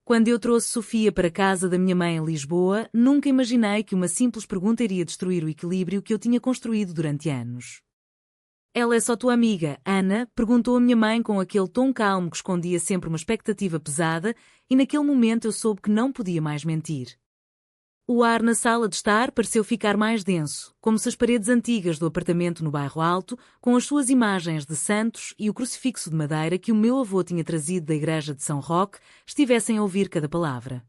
Quando eu trouxe Sofia para a casa da minha mãe em Lisboa, nunca imaginei que uma simples pergunta iria destruir o equilíbrio que eu tinha construído durante anos. "Ela é só tua amiga, Ana?", perguntou a minha mãe com aquele tom calmo que escondia sempre uma expectativa pesada, e naquele momento eu soube que não podia mais mentir. O ar na sala de estar pareceu ficar mais denso, como se as paredes antigas do apartamento no bairro Alto, com as suas imagens de santos e o crucifixo de madeira que o meu avô tinha trazido da igreja de São Roque, estivessem a ouvir cada palavra.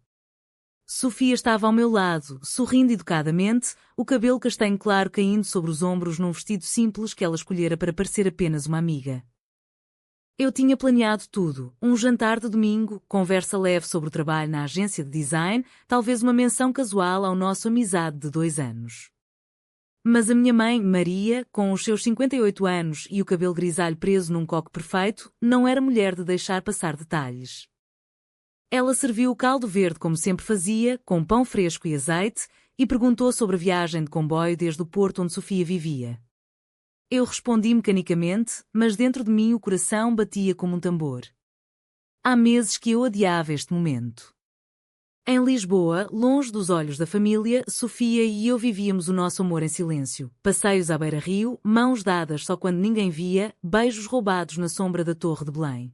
Sofia estava ao meu lado, sorrindo educadamente, o cabelo castanho claro caindo sobre os ombros num vestido simples que ela escolhera para parecer apenas uma amiga. Eu tinha planeado tudo, um jantar de domingo, conversa leve sobre o trabalho na agência de design, talvez uma menção casual ao nosso amizade de 2 anos. Mas a minha mãe, Maria, com os seus 58 anos e o cabelo grisalho preso num coque perfeito, não era mulher de deixar passar detalhes. Ela serviu o caldo verde como sempre fazia, com pão fresco e azeite, e perguntou sobre a viagem de comboio desde o porto onde Sofia vivia. Eu respondi mecanicamente, mas dentro de mim o coração batia como um tambor. Há meses que eu adiava este momento. Em Lisboa, longe dos olhos da família, Sofia e eu vivíamos o nosso amor em silêncio. Passeios à beira-rio, mãos dadas só quando ninguém via, beijos roubados na sombra da Torre de Belém.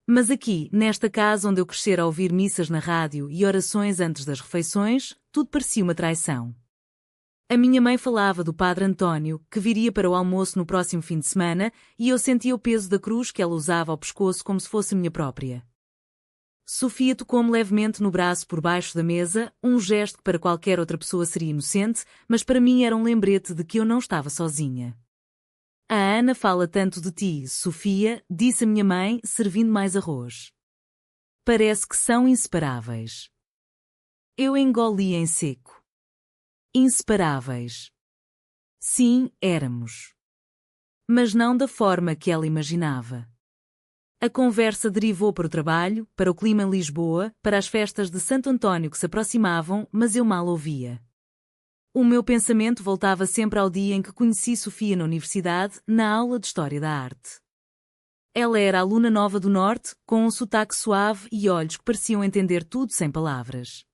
Mas aqui, nesta casa onde eu crescera a ouvir missas na rádio e orações antes das refeições, tudo parecia uma traição. A minha mãe falava do Padre António, que viria para o almoço no próximo fim de semana, e eu sentia o peso da cruz que ela usava ao pescoço como se fosse minha própria. Sofia tocou-me levemente no braço por baixo da mesa, um gesto que para qualquer outra pessoa seria inocente, mas para mim era um lembrete de que eu não estava sozinha. "A Ana fala tanto de ti, Sofia", disse a minha mãe, servindo mais arroz. "Parece que são inseparáveis." Eu engoli em seco. Inseparáveis. Sim, éramos. Mas não da forma que ela imaginava. A conversa derivou para o trabalho, para o clima em Lisboa, para as festas de Santo António que se aproximavam, mas eu mal ouvia. O meu pensamento voltava sempre ao dia em que conheci Sofia na universidade, na aula de História da Arte. Ela era aluna nova do Norte, com um sotaque suave e olhos que pareciam entender tudo sem palavras.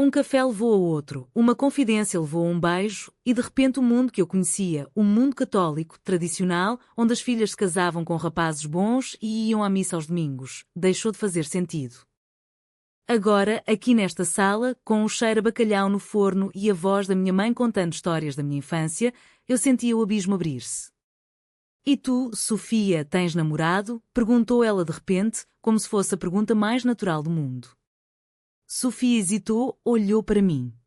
Um café levou ao outro, uma confidência levou a um beijo, e de repente o mundo que eu conhecia, um mundo católico, tradicional, onde as filhas se casavam com rapazes bons e iam à missa aos domingos, deixou de fazer sentido. Agora, aqui nesta sala, com o cheiro a bacalhau no forno e a voz da minha mãe contando histórias da minha infância, eu sentia o abismo abrir-se. "E tu, Sofia, tens namorado?", perguntou ela de repente, como se fosse a pergunta mais natural do mundo. Sofia hesitou, olhou para mim.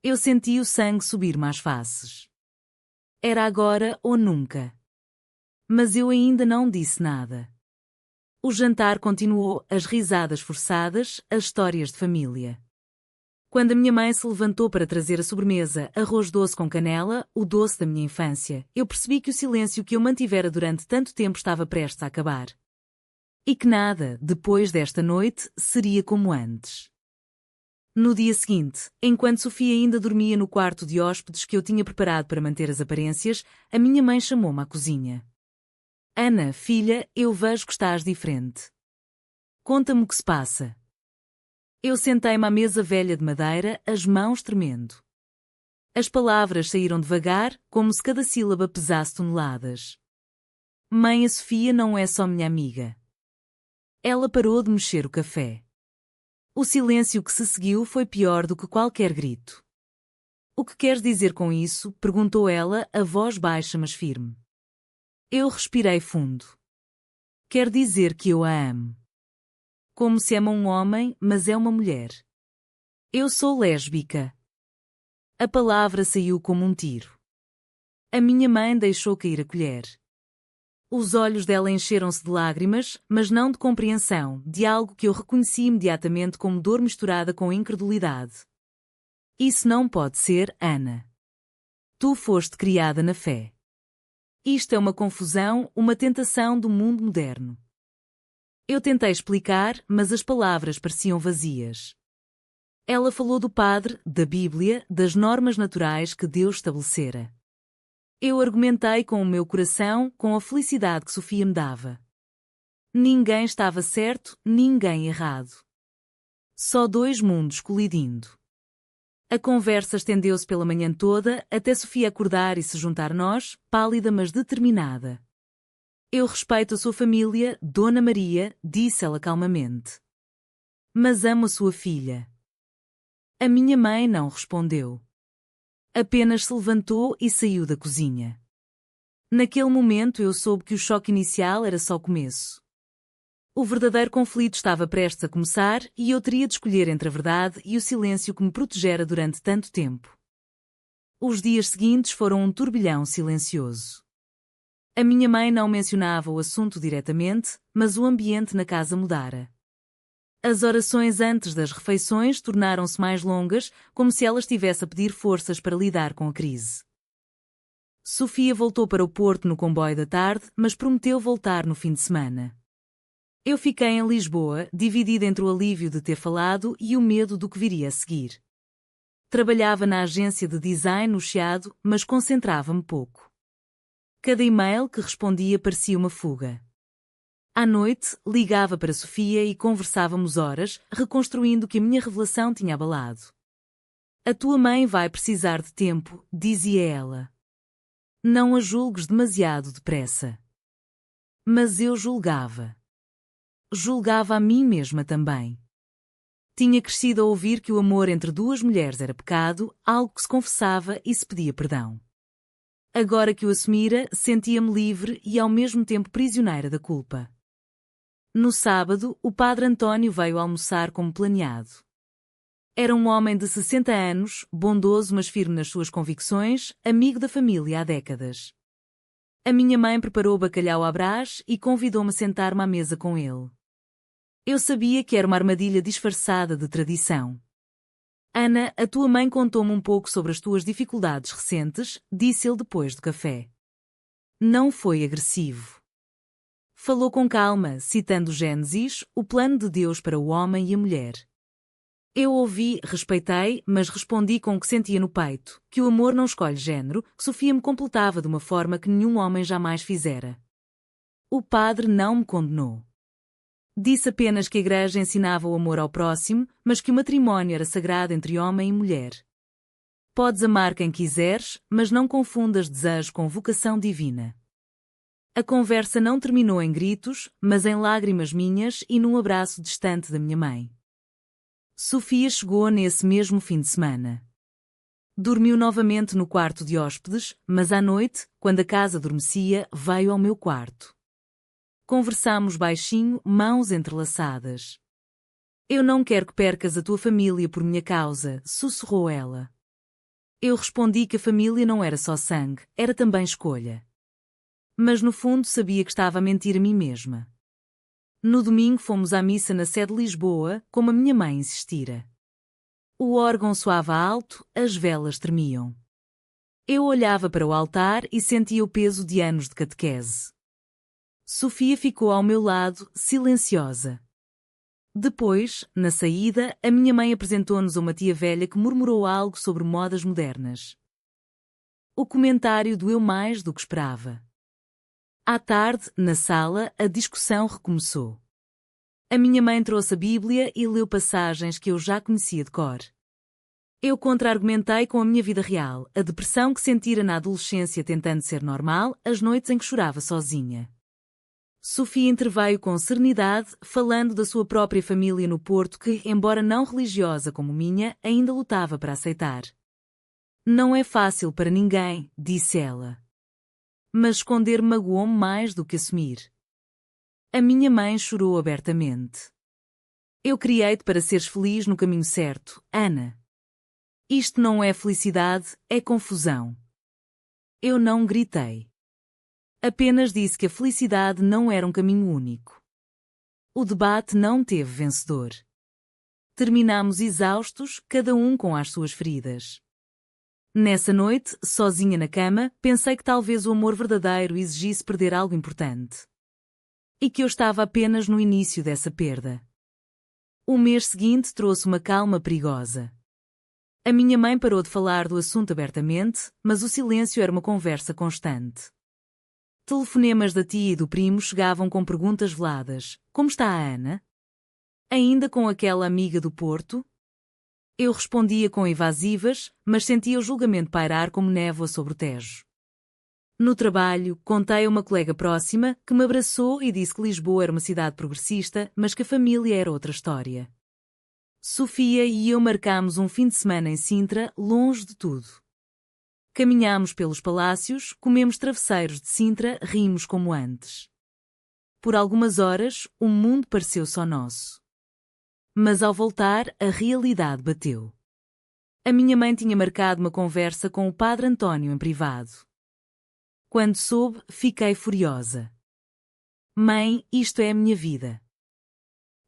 Eu senti o sangue subir-me às faces. Era agora ou nunca. Mas eu ainda não disse nada. O jantar continuou, as risadas forçadas, as histórias de família. Quando a minha mãe se levantou para trazer a sobremesa, arroz doce com canela, o doce da minha infância, eu percebi que o silêncio que eu mantivera durante tanto tempo estava prestes a acabar. E que nada, depois desta noite, seria como antes. No dia seguinte, enquanto Sofia ainda dormia no quarto de hóspedes que eu tinha preparado para manter as aparências, a minha mãe chamou-me à cozinha. "Ana, filha, eu vejo que estás diferente. Conta-me o que se passa." Eu sentei-me à mesa velha de madeira, as mãos tremendo. As palavras saíram devagar, como se cada sílaba pesasse toneladas. "Mãe, a Sofia não é só minha amiga." Ela parou de mexer o café. O silêncio que se seguiu foi pior do que qualquer grito. "O que queres dizer com isso?", perguntou ela, a voz baixa mas firme. Eu respirei fundo. "Quer dizer que eu a amo. Como se ama um homem, mas é uma mulher. Eu sou lésbica." A palavra saiu como um tiro. A minha mãe deixou cair a colher. Os olhos dela encheram-se de lágrimas, mas não de compreensão, de algo que eu reconheci imediatamente como dor misturada com incredulidade. "Isso não pode ser, Ana. Tu foste criada na fé. Isto é uma confusão, uma tentação do mundo moderno." Eu tentei explicar, mas as palavras pareciam vazias. Ela falou do Padre, da Bíblia, das normas naturais que Deus estabelecera. Eu argumentei com o meu coração, com a felicidade que Sofia me dava. Ninguém estava certo, ninguém errado. Só dois mundos colidindo. A conversa estendeu-se pela manhã toda, até Sofia acordar e se juntar a nós, pálida mas determinada. Eu respeito a sua família, Dona Maria, disse ela calmamente. Mas amo a sua filha. A minha mãe não respondeu. Apenas se levantou e saiu da cozinha. Naquele momento eu soube que o choque inicial era só o começo. O verdadeiro conflito estava prestes a começar e eu teria de escolher entre a verdade e o silêncio que me protegera durante tanto tempo. Os dias seguintes foram um turbilhão silencioso. A minha mãe não mencionava o assunto diretamente, mas o ambiente na casa mudara. As orações antes das refeições tornaram-se mais longas, como se ela estivesse a pedir forças para lidar com a crise. Sofia voltou para o Porto no comboio da tarde, mas prometeu voltar no fim de semana. Eu fiquei em Lisboa, dividida entre o alívio de ter falado e o medo do que viria a seguir. Trabalhava na agência de design no Chiado, mas concentrava-me pouco. Cada e-mail que respondia parecia uma fuga. À noite, ligava para Sofia e conversávamos horas, reconstruindo o que a minha revelação tinha abalado. A tua mãe vai precisar de tempo, dizia ela. Não a julgues demasiado depressa. Mas eu julgava. Julgava a mim mesma também. Tinha crescido a ouvir que o amor entre duas mulheres era pecado, algo que se confessava e se pedia perdão. Agora que o assumira, sentia-me livre e ao mesmo tempo prisioneira da culpa. No sábado, o padre António veio almoçar como planeado. Era um homem de 60 anos, bondoso mas firme nas suas convicções, amigo da família há décadas. A minha mãe preparou bacalhau à Brás e convidou-me a sentar-me à mesa com ele. Eu sabia que era uma armadilha disfarçada de tradição. Ana, a tua mãe contou-me um pouco sobre as tuas dificuldades recentes, disse ele depois do café. Não foi agressivo. Falou com calma, citando Gênesis, o plano de Deus para o homem e a mulher. Eu ouvi, respeitei, mas respondi com o que sentia no peito, que o amor não escolhe género, que Sofia me completava de uma forma que nenhum homem jamais fizera. O padre não me condenou. Disse apenas que a igreja ensinava o amor ao próximo, mas que o matrimónio era sagrado entre homem e mulher. Podes amar quem quiseres, mas não confundas desejo com vocação divina. A conversa não terminou em gritos, mas em lágrimas minhas e num abraço distante da minha mãe. Sofia chegou nesse mesmo fim de semana. Dormiu novamente no quarto de hóspedes, mas à noite, quando a casa adormecia, veio ao meu quarto. Conversámos baixinho, mãos entrelaçadas. Eu não quero que percas a tua família por minha causa, sussurrou ela. Eu respondi que a família não era só sangue, era também escolha. Mas no fundo sabia que estava a mentir a mim mesma. No domingo fomos à missa na sede de Lisboa, como a minha mãe insistira. O órgão soava alto, as velas tremiam. Eu olhava para o altar e sentia o peso de anos de catequese. Sofia ficou ao meu lado, silenciosa. Depois, na saída, a minha mãe apresentou-nos a uma tia velha que murmurou algo sobre modas modernas. O comentário doeu mais do que esperava. À tarde, na sala, a discussão recomeçou. A minha mãe trouxe a Bíblia e leu passagens que eu já conhecia de cor. Eu contra-argumentei com a minha vida real, a depressão que sentira na adolescência tentando ser normal, as noites em que chorava sozinha. Sofia interveio com serenidade, falando da sua própria família no Porto que, embora não religiosa como minha, ainda lutava para aceitar. Não é fácil para ninguém, disse ela. Mas esconder magoou-me mais do que assumir. A minha mãe chorou abertamente. Eu criei-te para seres feliz no caminho certo, Ana. Isto não é felicidade, é confusão. Eu não gritei. Apenas disse que a felicidade não era um caminho único. O debate não teve vencedor. Terminámos exaustos, cada um com as suas feridas. Nessa noite, sozinha na cama, pensei que talvez o amor verdadeiro exigisse perder algo importante. E que eu estava apenas no início dessa perda. O mês seguinte trouxe uma calma perigosa. A minha mãe parou de falar do assunto abertamente, mas o silêncio era uma conversa constante. Telefonemas da tia e do primo chegavam com perguntas veladas. Como está a Ana? Ainda com aquela amiga do Porto? Eu respondia com evasivas, mas sentia o julgamento pairar como névoa sobre o Tejo. No trabalho, contei a uma colega próxima que me abraçou e disse que Lisboa era uma cidade progressista, mas que a família era outra história. Sofia e eu marcámos um fim de semana em Sintra, longe de tudo. Caminhámos pelos palácios, comemos travesseiros de Sintra, rimos como antes. Por algumas horas, o mundo pareceu só nosso. Mas ao voltar, a realidade bateu. A minha mãe tinha marcado uma conversa com o padre António em privado. Quando soube, fiquei furiosa. Mãe, isto é a minha vida.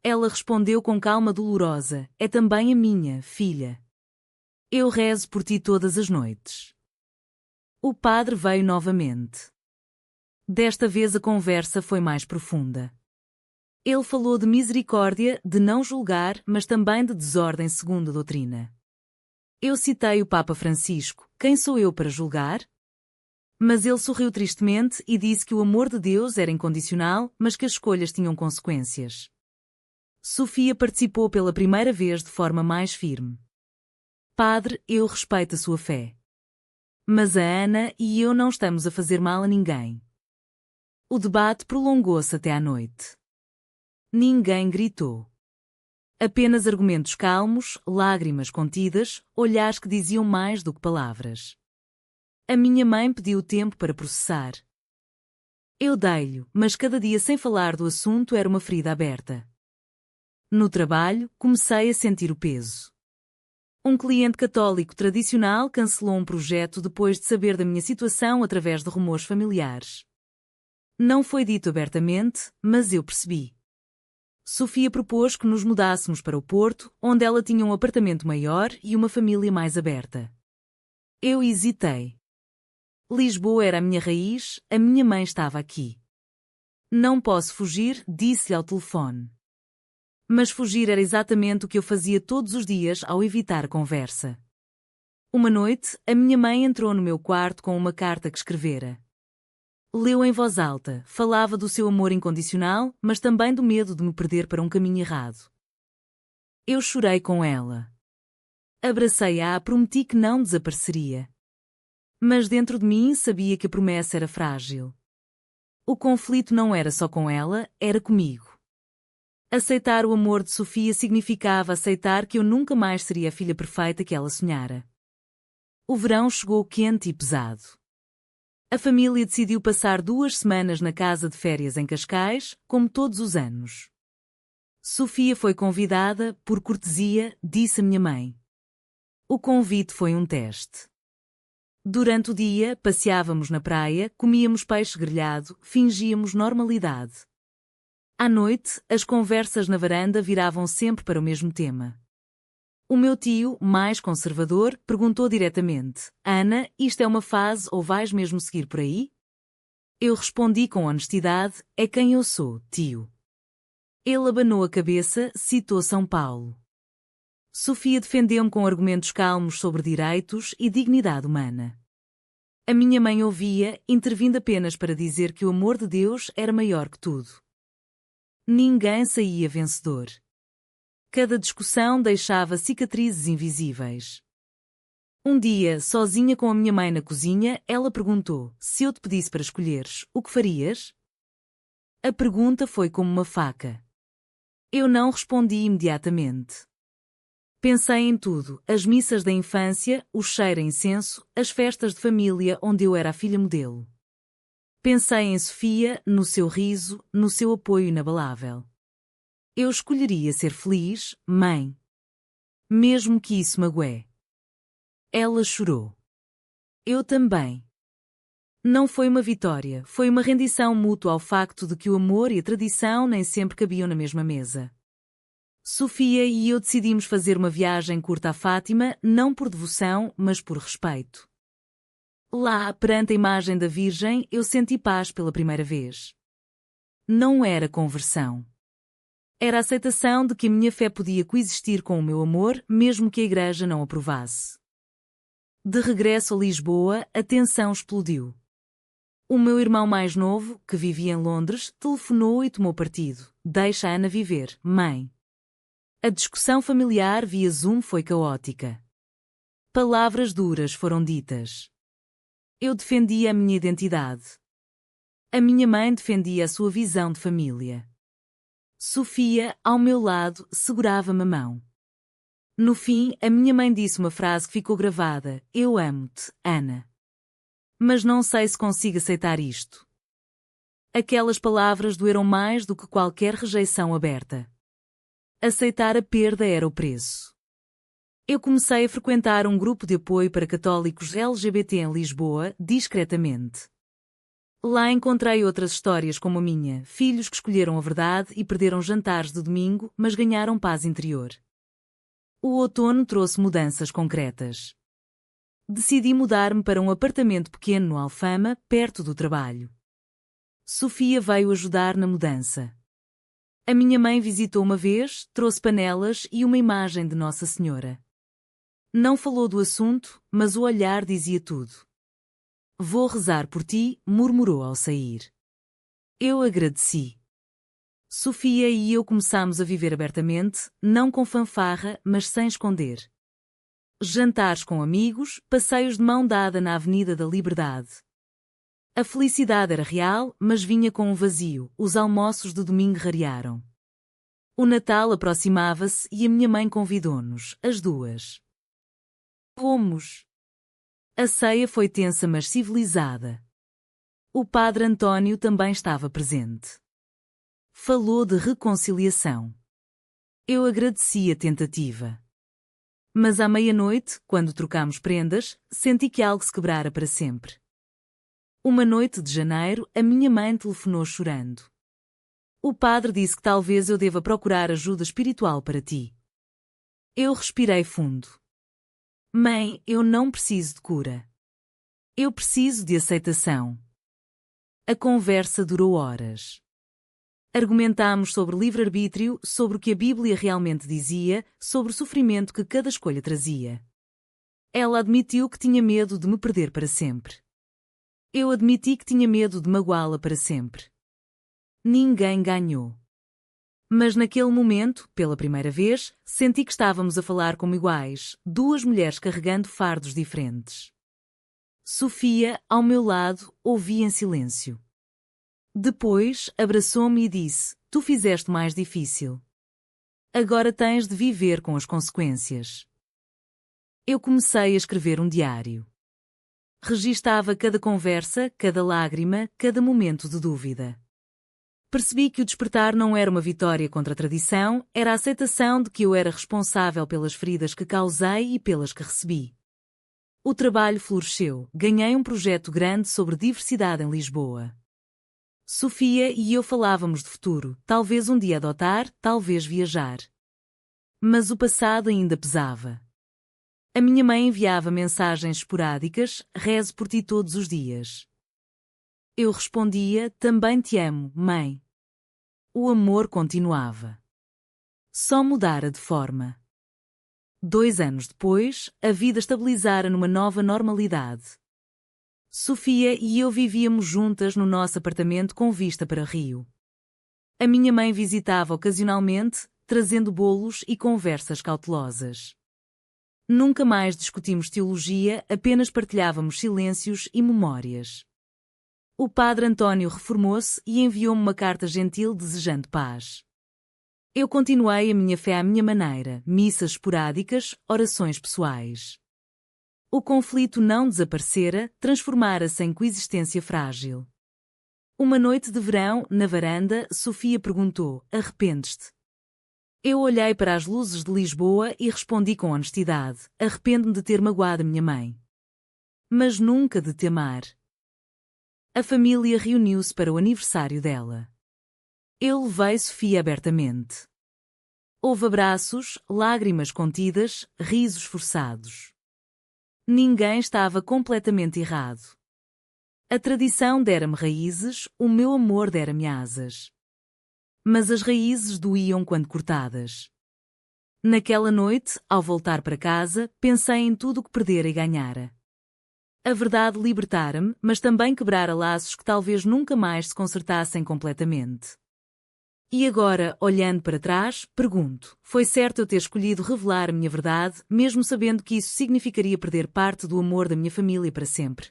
Ela respondeu com calma dolorosa, é também a minha, filha. Eu rezo por ti todas as noites. O padre veio novamente. Desta vez a conversa foi mais profunda. Ele falou de misericórdia, de não julgar, mas também de desordem segundo a doutrina. Eu citei o Papa Francisco, quem sou eu para julgar? Mas ele sorriu tristemente e disse que o amor de Deus era incondicional, mas que as escolhas tinham consequências. Sofia participou pela primeira vez de forma mais firme. Padre, eu respeito a sua fé. Mas a Ana e eu não estamos a fazer mal a ninguém. O debate prolongou-se até à noite. Ninguém gritou. Apenas argumentos calmos, lágrimas contidas, olhares que diziam mais do que palavras. A minha mãe pediu tempo para processar. Eu dei-lhe, mas cada dia sem falar do assunto era uma ferida aberta. No trabalho, comecei a sentir o peso. Um cliente católico tradicional cancelou um projeto depois de saber da minha situação através de rumores familiares. Não foi dito abertamente, mas eu percebi. Sofia propôs que nos mudássemos para o Porto, onde ela tinha um apartamento maior e uma família mais aberta. Eu hesitei. Lisboa era a minha raiz, a minha mãe estava aqui. Não posso fugir, disse-lhe ao telefone. Mas fugir era exatamente o que eu fazia todos os dias ao evitar a conversa. Uma noite, a minha mãe entrou no meu quarto com uma carta que escrevera. Leu em voz alta, falava do seu amor incondicional, mas também do medo de me perder para um caminho errado. Eu chorei com ela. Abracei-a, prometi que não desapareceria. Mas dentro de mim sabia que a promessa era frágil. O conflito não era só com ela, era comigo. Aceitar o amor de Sofia significava aceitar que eu nunca mais seria a filha perfeita que ela sonhara. O verão chegou quente e pesado. A família decidiu passar 2 semanas na casa de férias em Cascais, como todos os anos. Sofia foi convidada, por cortesia, disse a minha mãe. O convite foi um teste. Durante o dia, passeávamos na praia, comíamos peixe grelhado, fingíamos normalidade. À noite, as conversas na varanda viravam sempre para o mesmo tema. O meu tio, mais conservador, perguntou diretamente: Ana, isto é uma fase ou vais mesmo seguir por aí? Eu respondi com honestidade: é quem eu sou, tio. Ele abanou a cabeça, citou São Paulo. Sofia defendeu-me com argumentos calmos sobre direitos e dignidade humana. A minha mãe ouvia, intervindo apenas para dizer que o amor de Deus era maior que tudo. Ninguém saía vencedor. Cada discussão deixava cicatrizes invisíveis. Um dia, sozinha com a minha mãe na cozinha, ela perguntou: se eu te pedisse para escolheres, o que farias? A pergunta foi como uma faca. Eu não respondi imediatamente. Pensei em tudo, as missas da infância, o cheiro a incenso, as festas de família onde eu era a filha modelo. Pensei em Sofia, no seu riso, no seu apoio inabalável. Eu escolheria ser feliz, mãe. Mesmo que isso magoe. Ela chorou. Eu também. Não foi uma vitória, foi uma rendição mútua ao facto de que o amor e a tradição nem sempre cabiam na mesma mesa. Sofia e eu decidimos fazer uma viagem curta a Fátima, não por devoção, mas por respeito. Lá, perante a imagem da Virgem, eu senti paz pela primeira vez. Não era conversão. Era a aceitação de que a minha fé podia coexistir com o meu amor, mesmo que a Igreja não aprovasse. De regresso a Lisboa, a tensão explodiu. O meu irmão mais novo, que vivia em Londres, telefonou e tomou partido. Deixa a Ana viver, mãe. A discussão familiar via Zoom foi caótica. Palavras duras foram ditas. Eu defendia a minha identidade. A minha mãe defendia a sua visão de família. Sofia, ao meu lado, segurava-me a mão. No fim, a minha mãe disse uma frase que ficou gravada: "Eu amo-te, Ana. Mas não sei se consigo aceitar isto." Aquelas palavras doeram mais do que qualquer rejeição aberta. Aceitar a perda era o preço. Eu comecei a frequentar um grupo de apoio para católicos LGBT em Lisboa, discretamente. Lá encontrei outras histórias como a minha, filhos que escolheram a verdade e perderam jantares de domingo, mas ganharam paz interior. O outono trouxe mudanças concretas. Decidi mudar-me para um apartamento pequeno no Alfama, perto do trabalho. Sofia veio ajudar na mudança. A minha mãe visitou uma vez, trouxe panelas e uma imagem de Nossa Senhora. Não falou do assunto, mas o olhar dizia tudo. "Vou rezar por ti", murmurou ao sair. Eu agradeci. Sofia e eu começámos a viver abertamente, não com fanfarra, mas sem esconder. Jantares com amigos, passeios de mão dada na Avenida da Liberdade. A felicidade era real, mas vinha com um vazio. Os almoços de domingo rarearam. O Natal aproximava-se e a minha mãe convidou-nos, as duas. Fomos. A ceia foi tensa mas civilizada. O padre António também estava presente. Falou de reconciliação. Eu agradeci a tentativa. Mas à meia-noite, quando trocámos prendas, senti que algo se quebrara para sempre. Uma noite de janeiro, a minha mãe telefonou chorando. "O padre disse que talvez eu deva procurar ajuda espiritual para ti." Eu respirei fundo. "Mãe, eu não preciso de cura. Eu preciso de aceitação." A conversa durou horas. Argumentámos sobre livre-arbítrio, sobre o que a Bíblia realmente dizia, sobre o sofrimento que cada escolha trazia. Ela admitiu que tinha medo de me perder para sempre. Eu admiti que tinha medo de magoá-la para sempre. Ninguém ganhou. Mas naquele momento, pela primeira vez, senti que estávamos a falar como iguais, duas mulheres carregando fardos diferentes. Sofia, ao meu lado, ouvia em silêncio. Depois, abraçou-me e disse: "Tu fizeste mais difícil. Agora tens de viver com as consequências." Eu comecei a escrever um diário. Registava cada conversa, cada lágrima, cada momento de dúvida. Percebi que o despertar não era uma vitória contra a tradição, era a aceitação de que eu era responsável pelas feridas que causei e pelas que recebi. O trabalho floresceu, ganhei um projeto grande sobre diversidade em Lisboa. Sofia e eu falávamos de futuro, talvez um dia adotar, talvez viajar. Mas o passado ainda pesava. A minha mãe enviava mensagens esporádicas: "Rezo por ti todos os dias." Eu respondia: "Também te amo, mãe." O amor continuava. Só mudara de forma. 2 anos depois, a vida estabilizara numa nova normalidade. Sofia e eu vivíamos juntas no nosso apartamento com vista para Rio. A minha mãe visitava ocasionalmente, trazendo bolos e conversas cautelosas. Nunca mais discutimos teologia, apenas partilhávamos silêncios e memórias. O padre António reformou-se e enviou-me uma carta gentil desejando paz. Eu continuei a minha fé à minha maneira, missas esporádicas, orações pessoais. O conflito não desaparecera, transformara-se em coexistência frágil. Uma noite de verão, na varanda, Sofia perguntou: "Arrependes-te?" Eu olhei para as luzes de Lisboa e respondi com honestidade: "Arrependo-me de ter magoado minha mãe. Mas nunca de te amar." A família reuniu-se para o aniversário dela. Eu levei Sofia abertamente. Houve abraços, lágrimas contidas, risos forçados. Ninguém estava completamente errado. A tradição dera-me raízes, o meu amor dera-me asas. Mas as raízes doíam quando cortadas. Naquela noite, ao voltar para casa, pensei em tudo o que perdera e ganhara. A verdade libertara-me, mas também quebrara laços que talvez nunca mais se consertassem completamente. E agora, olhando para trás, pergunto: foi certo eu ter escolhido revelar a minha verdade, mesmo sabendo que isso significaria perder parte do amor da minha família para sempre?